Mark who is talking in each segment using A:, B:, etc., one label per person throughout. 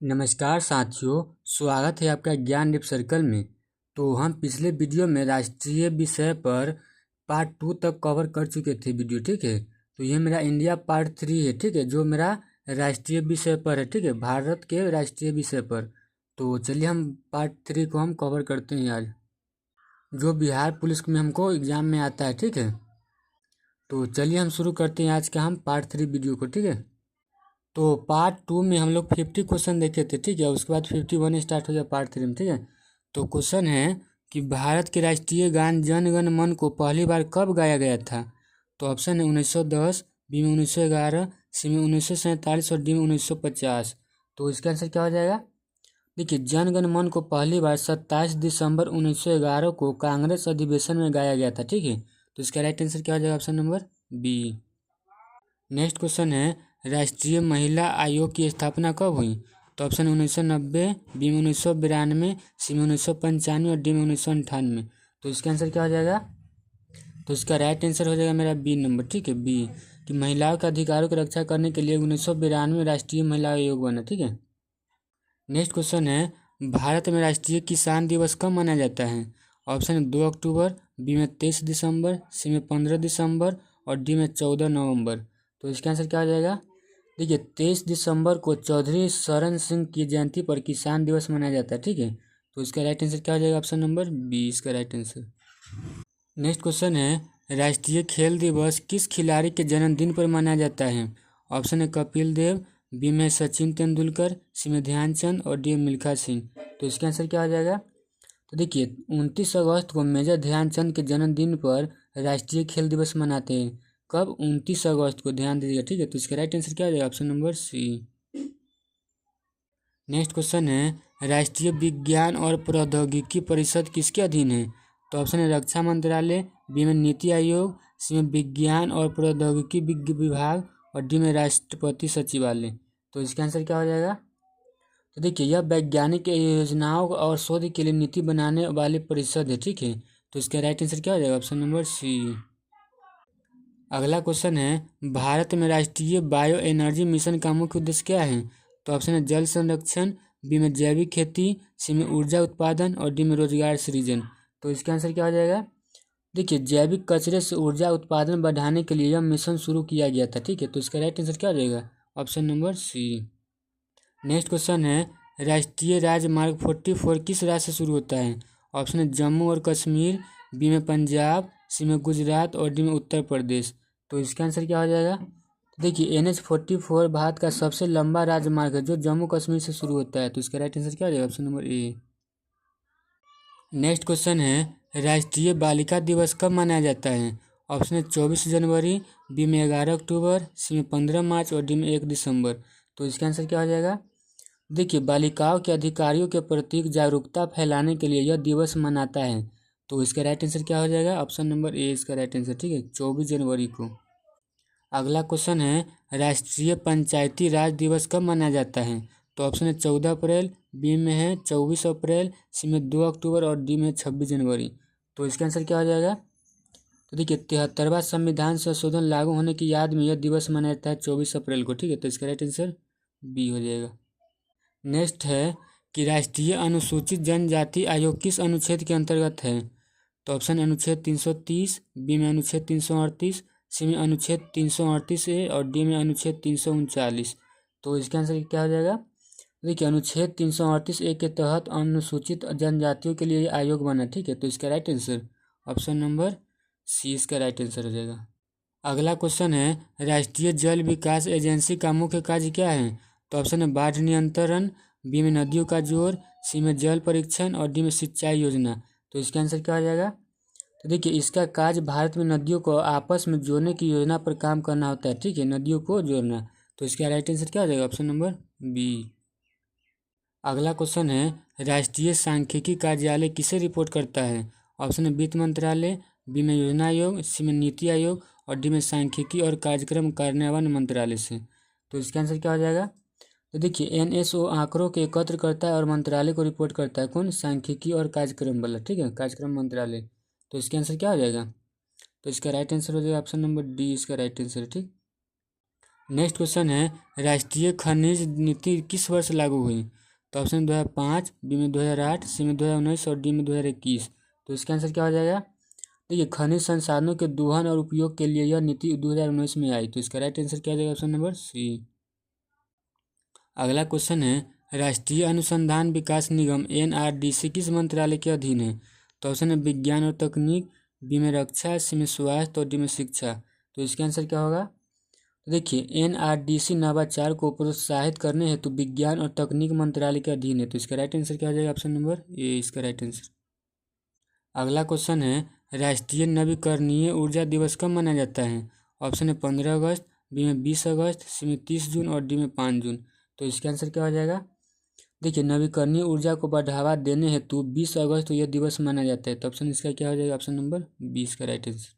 A: नमस्कार साथियों, स्वागत है आपका ज्ञान डिप सर्कल में। तो हम पिछले वीडियो में राष्ट्रीय विषय पर पार्ट 2 तक कवर कर चुके थे वीडियो, ठीक है। तो ये मेरा इंडिया पार्ट 3 है, ठीक है, जो मेरा राष्ट्रीय विषय पर है, ठीक है, भारत के राष्ट्रीय विषय पर। तो चलिए हम पार्ट 3 को हम कवर करते हैं आज, जो बिहार पुलिस में हमको एग्जाम में आता है, ठीक है। तो चलिए हम शुरू करते हैं आज का हम पार्ट 3 वीडियो को, ठीक है। तो पार्ट 2 में हम लोग 50 क्वेश्चन देखे थे, ठीक है। उसके बाद 51 स्टार्ट हो गया पार्ट 3 में, ठीक है। तो क्वेश्चन है कि भारत के राष्ट्रीय गान जन गण मन को पहली बार कब गाया गया था। तो ऑप्शन है 1910, बी में 1911, सी में 1947 और डी में 1950। तो इसका आंसर क्या हो जाएगा। देखिए, जन गण मन को पहली बार 27 दिसंबर 1911 को कांग्रेस अधिवेशन में गाया गया था, ठीक है। तो इसका राइट आंसर क्या हो जाएगा, option number B. Next question है राष्ट्रीय महिला आयोग की स्थापना कब हुई। तो ऑप्शन 1990, बी में 1992, सी में 1995 और डी में 1998। तो इसका आंसर क्या हो जाएगा। तो इसका राइट आंसर हो जाएगा मेरा बी नंबर, ठीक है, बी, कि महिलाओं के अधिकारों की रक्षा करने के लिए 1992 राष्ट्रीय महिला आयोग बना, ठीक है। नेक्स्ट क्वेश्चन है भारत में राष्ट्रीय किसान दिवस कब मनाया जाता है। ऑप्शन है 2 अक्टूबर, बी में 23 दिसंबर, सी में 15 दिसंबर और डी में 14 नवंबर। तो इसका आंसर क्या हो जाएगा। देखिए, 23 दिसंबर को चौधरी शरण सिंह की जयंती पर किसान दिवस मनाया जाता है, ठीक है। तो इसका राइट आंसर क्या हो जाएगा, ऑप्शन नंबर बी इसका राइट आंसर। नेक्स्ट क्वेश्चन है राष्ट्रीय खेल दिवस किस खिलाड़ी के जन्मदिन पर मनाया जाता है। ऑप्शन है कपिल देव, बी में सचिन तेंदुलकर, सी में ध्यानचंद और डी में मिल्खा सिंह। तो इसका आंसर क्या हो जाएगा। तो देखिए, 29 अगस्त को मेजर ध्यानचंद के जन्मदिन पर राष्ट्रीय खेल दिवस मनाते हैं। कब, 29 अगस्त को, ध्यान दीजिएगा, ठीक है। तो इसका राइट आंसर क्या हो जाएगा, option number C. Next question है राष्ट्रीय विज्ञान और प्रौद्योगिकी परिषद किसके अधीन है। तो ऑप्शन है रक्षा मंत्रालय, बी में नीति आयोग, सी में विज्ञान और प्रौद्योगिकी विभाग और डी में राष्ट्रपति सचिवालय। तो इसका आंसर क्या हो जाएगा। तो देखिए, यह वैज्ञानिक योजनाओं और शोध के लिए नीति बनाने वाली परिषद है, ठीक है। तो इसका राइट आंसर क्या हो जाएगा, ऑप्शन नंबर सी। अगला क्वेश्चन है भारत में राष्ट्रीय बायो एनर्जी मिशन का मुख्य उद्देश्य क्या है। तो ऑप्शन है जल संरक्षण, बी में जैविक खेती, सी में ऊर्जा उत्पादन और डी में रोजगार सृजन। तो इसका आंसर क्या हो जाएगा। देखिए, जैविक कचरे से ऊर्जा उत्पादन बढ़ाने के लिए यह मिशन शुरू किया गया था, ठीक है। तो इसका राइट आंसर क्या हो जाएगा, option number C. Next question है राष्ट्रीय राजमार्ग 44 किस राज्य से शुरू होता है। ऑप्शन है जम्मू और कश्मीर, बी में पंजाब, सी में गुजरात और डी में उत्तर प्रदेश। तो इसका आंसर क्या हो जाएगा। देखिए, NH44 भारत का सबसे लंबा राजमार्ग है जो जम्मू कश्मीर से शुरू होता है। तो इसका राइट आंसर क्या हो जाएगा, option number A. Next question है राष्ट्रीय बालिका दिवस कब मनाया जाता है। ऑप्शन है 24 जनवरी, बी में 11 अक्टूबर, सी में 15 मार्च और डी में 1 दिसंबर। तो इसका आंसर क्या हो जाएगा। देखिए, बालिकाओं के अधिकारियों के प्रति जागरूकता फैलाने के लिए यह दिवस मनाता है। तो इसका राइट आंसर क्या हो जाएगा, ऑप्शन नंबर ए इसका राइट आंसर, ठीक है, 24 जनवरी को। अगला क्वेश्चन है राष्ट्रीय पंचायती राज दिवस कब मनाया जाता है। तो ऑप्शन है 14 अप्रैल, बी में है 24 अप्रैल, सी में 2 अक्टूबर और डी में 26 जनवरी। तो इसका आंसर क्या हो जाएगा। तो देखिए, 73वां संविधान संशोधन लागू होने की याद में यह दिवस मनाया जाता है 24 अप्रैल को, ठीक है। तो इसका राइट आंसर बी हो जाएगा। नेक्स्ट है कि राष्ट्रीय अनुसूचित जनजाति आयोग किस अनुच्छेद के अंतर्गत है। तो ऑप्शन अनुच्छेद 330, बी में अनुच्छेद 338, सी में अनुच्छेद 338A और डी में अनुच्छेद 339। तो इसका आंसर क्या हो जाएगा। देखिए, अनुच्छेद 338A के तहत अनुसूचित जनजातियों के लिए आयोग बना, ठीक है। तो इसका right answer option number C इसका राइट आंसर हो जाएगा। अगला क्वेश्चन है राष्ट्रीय जल विकास एजेंसी का मुख्य कार्य क्या है। तो ऑप्शन है बाढ़ नियंत्रण, बी में नदियों का जोड़, सी में जल परीक्षण और डी में सिंचाई योजना। तो इसका आंसर क्या हो जाएगा। तो देखिए, इसका कार्य भारत में नदियों को आपस में जोड़ने की योजना पर काम करना होता है, ठीक है, नदियों को जोड़ना। तो इसका राइट आंसर क्या हो जाएगा, ऑप्शन नंबर बी। अगला क्वेश्चन है राष्ट्रीय सांख्यिकी कार्यालय किसे रिपोर्ट करता है। ऑप्शन है वित्त मंत्रालय, बी में योजना आयोग, सी में नीति आयोग और डी में सांख्यिकी और कार्यक्रम कार्यान्वयन मंत्रालय से। तो इसका आंसर क्या हो जाएगा। तो देखिए, NSO आंकड़ों के एकत्र करता है और मंत्रालय को रिपोर्ट करता है, कौन, सांख्यिकी और कार्यक्रम वाला, ठीक है, कार्यक्रम मंत्रालय। तो इसका आंसर क्या हो जाएगा। तो इसका राइट आंसर हो जाएगा ऑप्शन नंबर डी इसका राइट आंसर है, ठीक। नेक्स्ट क्वेश्चन है राष्ट्रीय खनिज नीति किस वर्ष लागू हुई? तो ऑप्शन 2005, बी में 2008, सी में 2019 और डी में 2021। तो इसका आंसर क्या हो जाएगा? देखिए खनिज संसाधनों के दोहन और उपयोग के लिए यह नीति 2019 में आई। तो इसका राइट आंसर क्या हो जाएगा? Option number C. अगला क्वेश्चन है राष्ट्रीय अनुसंधान विकास निगम NRDC किस मंत्रालय के अधीन है? तो ऑप्शन है विज्ञान और तकनीक, बी में रक्षा, सी में स्वास्थ्य और डी में शिक्षा। तो इसका आंसर क्या होगा? तो देखिए NRDC नवाचार को प्रोत्साहित करने हेतु विज्ञान और तकनीक मंत्रालय के अधीन है। तो इसका राइट आंसर क्या हो जाएगा? ऑप्शन नंबर ए इसका राइट आंसर। अगला क्वेश्चन है राष्ट्रीय नवीकरणीय ऊर्जा दिवस कब मनाया जाता है? ऑप्शन है 15 अगस्त, बी में 20 अगस्त, सी में 30 जून और डी में 5 जून। तो इसका आंसर क्या हो जाएगा? देखिए नवीकरणीय ऊर्जा को बढ़ावा देने हेतु 20 अगस्त को यह दिवस मनाया जाता है। तो ऑप्शन इसका क्या हो जाएगा? ऑप्शन नंबर 20 का राइट आंसर।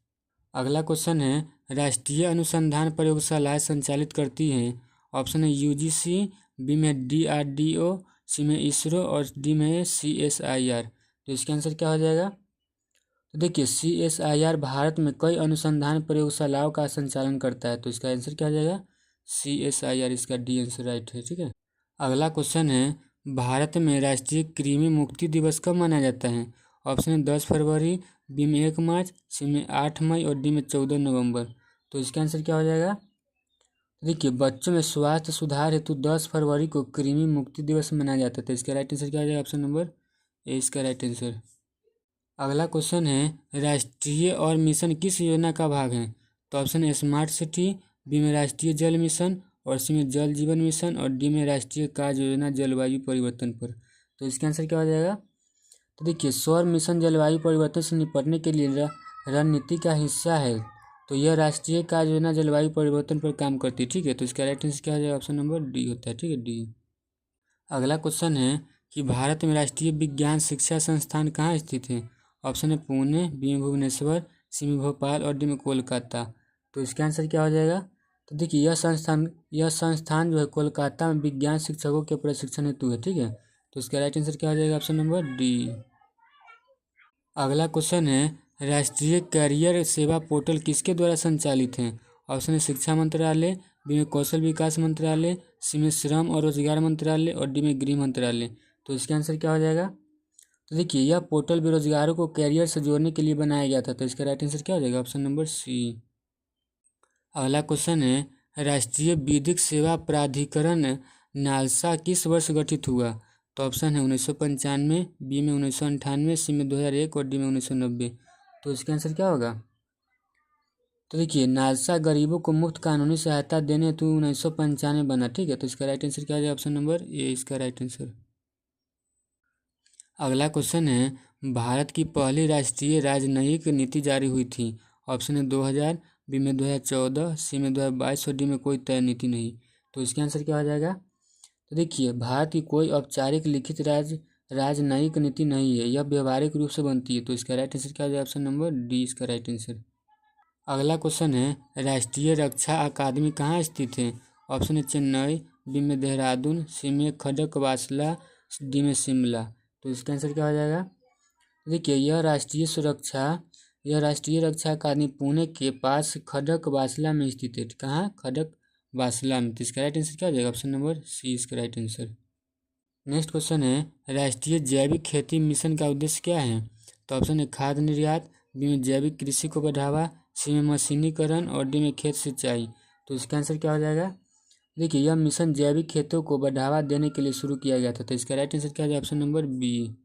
A: अगला क्वेश्चन है राष्ट्रीय अनुसंधान प्रयोगशालाएं संचालित करती हैं। ऑप्शन है UGC, बी में DRDO, सी में इसरो और डी में CSIR। तो इसका आंसर क्या हो जाएगा? तो देखिए CSIR भारत में कई अनुसंधान प्रयोगशालाओं का संचालन करता है। तो इसका आंसर क्या हो जाएगा? CSIR इसका डी आंसर राइट है। ठीक है। अगला क्वेश्चन है भारत में राष्ट्रीय कृमि मुक्ति दिवस कब मनाया जाता है? ऑप्शन है 10 फरवरी, बी में 1 मार्च, सी में 8 मई और डी में 14 नवंबर। तो इसका आंसर क्या हो जाएगा? देखिए बच्चों में स्वास्थ्य सुधार हेतु 10 फरवरी को कृमि मुक्ति दिवस मनाया जाता है। तो इसका राइट आंसर क्या हो जाएगा? ऑप्शन नंबर ए इसका राइट आंसर। अगला क्वेश्चन है राष्ट्रीय और मिशन किस योजना का भाग है? तो ऑप्शन है स्मार्ट सिटी, बी में राष्ट्रीय जल मिशन और सी में जल जीवन मिशन और डी में राष्ट्रीय कार्य योजना जलवायु परिवर्तन पर। तो इसका आंसर क्या हो जाएगा? तो देखिए सौर मिशन जलवायु परिवर्तन से निपटने के लिए रणनीति का हिस्सा है। तो यह राष्ट्रीय कार्य योजना जलवायु परिवर्तन पर काम करती है। ठीक है। तो इसका राइट आंसर क्या हो जाएगा? ऑप्शन नंबर डी होता है। ठीक है डी। अगला क्वेश्चन है कि भारत में राष्ट्रीय विज्ञान शिक्षा संस्थान कहाँ स्थित है? ऑप्शन है पुणे, बी में भुवनेश्वर, सी में भोपाल और डी में कोलकाता। तो इसका आंसर क्या हो जाएगा? तो देखिए यह संस्थान जो है कोलकाता में विज्ञान शिक्षकों के प्रशिक्षण हेतु है। ठीक है। तो इसका राइट आंसर क्या हो जाएगा? Option number D. अगला क्वेश्चन है राष्ट्रीय कैरियर सेवा पोर्टल किसके द्वारा संचालित है? ऑप्शन है शिक्षा मंत्रालय, बी में कौशल विकास मंत्रालय, सी में श्रम और रोजगार मंत्रालय और डी में गृह मंत्रालय। तो इसका आंसर क्या हो जाएगा? तो देखिए यह पोर्टल बेरोजगारों को कैरियर से जोड़ने के लिए बनाया गया था। तो इसका राइट आंसर क्या हो जाएगा? Option number C. अगला क्वेश्चन है राष्ट्रीय विधिक सेवा प्राधिकरण नालसा किस वर्ष गठित हुआ? तो ऑप्शन है 1995, बी में 1998, सी में 2001 और डी में 1990। तो इसका आंसर क्या होगा? तो देखिए नालसा गरीबों को मुफ्त कानूनी सहायता देने हेतु 1995 बना। ठीक है। तो इसका राइट आंसर क्या हो जाएगा? ऑप्शन नंबर ए इसका राइट आंसर। अगला क्वेश्चन है भारत की पहली राष्ट्रीय राजनयिक नीति जारी हुई थी। ऑप्शन है 2000, बी में 2014, सी में 2022 और डी में कोई तय नीति नहीं। तो इसका आंसर क्या हो जाएगा? तो देखिए भारत की कोई औपचारिक लिखित राजनयिक नीति नहीं है, यह व्यवहारिक रूप से बनती है। तो इसका राइट आंसर क्या हो जाएगा? ऑप्शन नंबर डी इसका राइट आंसर। अगला क्वेश्चन है राष्ट्रीय रक्षा अकादमी कहाँ स्थित है? ऑप्शन है चेन्नई, बी में देहरादून, सी में खड़गवासला, डी में शिमला। तो इसका आंसर क्या हो जाएगा? देखिए यह राष्ट्रीय रक्षा अकादमी पुणे के पास खड़गवासला में स्थित है। कहाँ? खड़गवासला में। तो इसका राइट आंसर क्या हो जाएगा? ऑप्शन नंबर सी इसका राइट आंसर। नेक्स्ट क्वेश्चन है राष्ट्रीय जैविक खेती मिशन का उद्देश्य क्या है? तो ऑप्शन है खाद्य निर्यात, बी में जैविक कृषि को बढ़ावा, सी में मशीनीकरण और डी में खेत सिंचाई। तो इसका आंसर क्या हो जाएगा? देखिए यह मिशन जैविक खेतों को बढ़ावा देने के लिए शुरू किया गया था। तो इसका राइट आंसर क्या है? Option number B.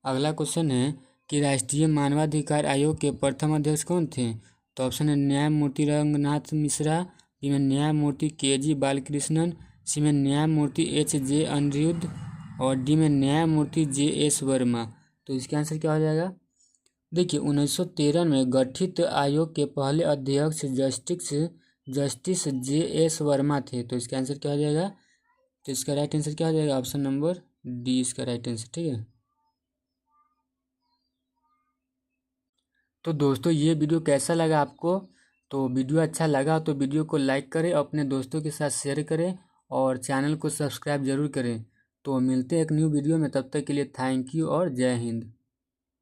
A: अगला क्वेश्चन है कि राष्ट्रीय मानवाधिकार आयोग के प्रथम अध्यक्ष कौन थे? तो ऑप्शन है न्यायमूर्ति रंगनाथ मिश्रा, बी में न्यायमूर्ति KG बालकृष्णन, सी में न्यायमूर्ति HJ अनिरुद्ध और डी में न्यायमूर्ति JS वर्मा। तो इसका आंसर क्या हो जाएगा? देखिए 1913 में गठित आयोग के पहले अध्यक्ष जस्टिस JS वर्मा थे। तो इसका आंसर क्या हो जाएगा? तो इसका राइट आंसर क्या हो जाएगा? ऑप्शन नंबर डी इसका राइट आंसर। ठीक है। तो दोस्तों ये वीडियो कैसा लगा आपको? तो वीडियो अच्छा लगा तो वीडियो को लाइक करें, अपने दोस्तों के साथ शेयर करें और चैनल को सब्सक्राइब जरूर करें। तो मिलते हैं एक न्यू वीडियो में, तब तक के लिए थैंक यू और जय हिंद।